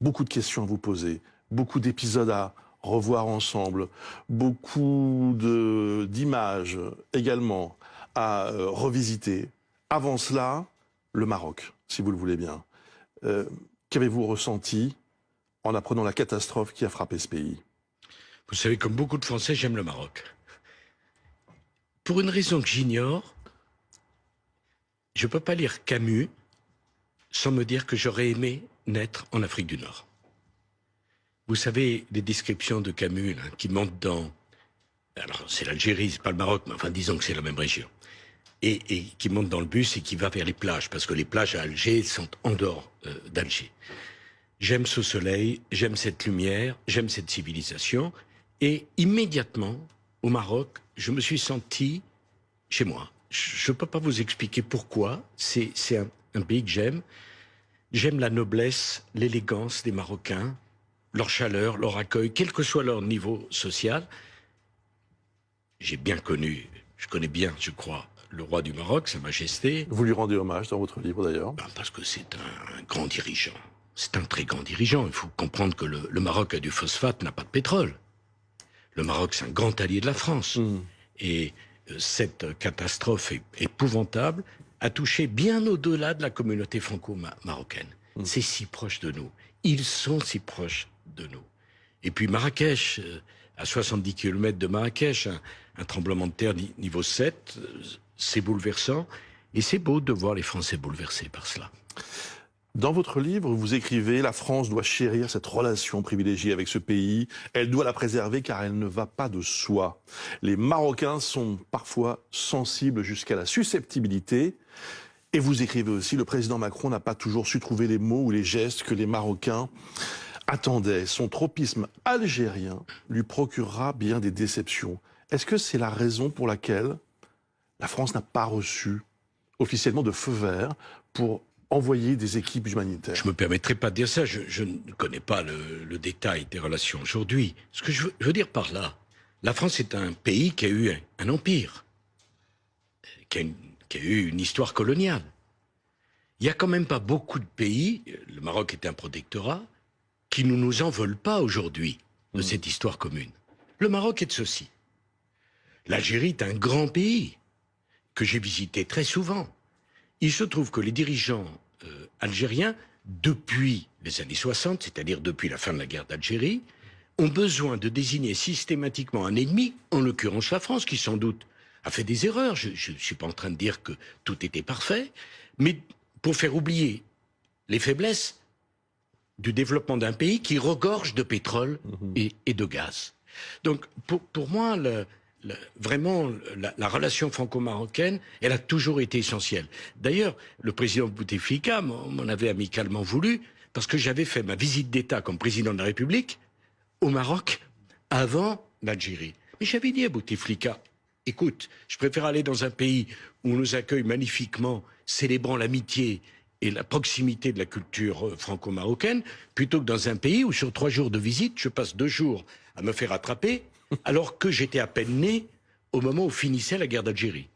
beaucoup de questions à vous poser, beaucoup d'épisodes à revoir ensemble, beaucoup d'images également à revisiter. Avant cela, le Maroc, si vous le voulez bien. Qu'avez-vous ressenti en apprenant la catastrophe qui a frappé ce pays? Vous savez, comme beaucoup de Français, j'aime le Maroc. Pour une raison que j'ignore, je ne peux pas lire Camus sans me dire que j'aurais aimé naître en Afrique du Nord. Vous savez, les descriptions de Camus là, qui montent dans... Alors, c'est l'Algérie, c'est pas le Maroc, mais enfin, disons que c'est la même région. Et qui monte dans le bus et qui va vers les plages, parce que les plages à Alger sont en dehors d'Alger. J'aime ce soleil, j'aime cette lumière, j'aime cette civilisation. Et immédiatement, au Maroc, je me suis senti chez moi. Je ne peux pas vous expliquer pourquoi. C'est un pays que j'aime. J'aime la noblesse, l'élégance des Marocains, leur chaleur, leur accueil, quel que soit leur niveau social. J'ai bien connu, je connais bien, je crois, le roi du Maroc, Sa Majesté. Vous lui rendez hommage dans votre livre d'ailleurs. Parce que c'est un grand dirigeant. C'est un très grand dirigeant. Il faut comprendre que le Maroc a du phosphate, n'a pas de pétrole. Le Maroc, c'est un grand allié de la France. Et cette catastrophe épouvantable a touché bien au-delà de la communauté franco-marocaine. C'est si proche de nous. Ils sont si proches de nous. Et puis Marrakech, à 70 km de Marrakech, un tremblement de terre niveau 7, c'est bouleversant. Et c'est beau de voir les Français bouleversés par cela. Dans votre livre, vous écrivez « La France doit chérir cette relation privilégiée avec ce pays. Elle doit la préserver car elle ne va pas de soi. Les Marocains sont parfois sensibles jusqu'à la susceptibilité. » Et vous écrivez aussi « Le président Macron n'a pas toujours su trouver les mots ou les gestes que les Marocains attendaient. Son tropisme algérien lui procurera bien des déceptions. » Est-ce que c'est la raison pour laquelle la France n'a pas reçu officiellement de feu vert pour envoyer des équipes humanitaires? Je ne me permettrai pas de dire ça, je ne connais pas le détail des relations aujourd'hui. Ce que je veux dire par là, la France est un pays qui a eu un empire, qui a eu une histoire coloniale. Il n'y a quand même pas beaucoup de pays, le Maroc est un protectorat, qui ne nous en veulent pas aujourd'hui de cette histoire commune. Le Maroc est de ceci. L'Algérie est un grand pays que j'ai visité très souvent. Il se trouve que les dirigeants algériens, depuis les années 60, c'est-à-dire depuis la fin de la guerre d'Algérie, ont besoin de désigner systématiquement un ennemi, en l'occurrence la France, qui sans doute a fait des erreurs. Je ne suis pas en train de dire que tout était parfait, mais pour faire oublier les faiblesses du développement d'un pays qui regorge de pétrole et de gaz. Donc pour moi, vraiment, la relation franco-marocaine, elle a toujours été essentielle. D'ailleurs, le président Bouteflika m'en avait amicalement voulu, parce que j'avais fait ma visite d'État comme président de la République au Maroc avant l'Algérie. Mais j'avais dit à Bouteflika, écoute, je préfère aller dans un pays où on nous accueille magnifiquement, célébrant l'amitié et la proximité de la culture franco-marocaine, plutôt que dans un pays où sur 3 jours de visite, je passe 2 jours à me faire attraper, alors que j'étais à peine né au moment où finissait la guerre d'Algérie.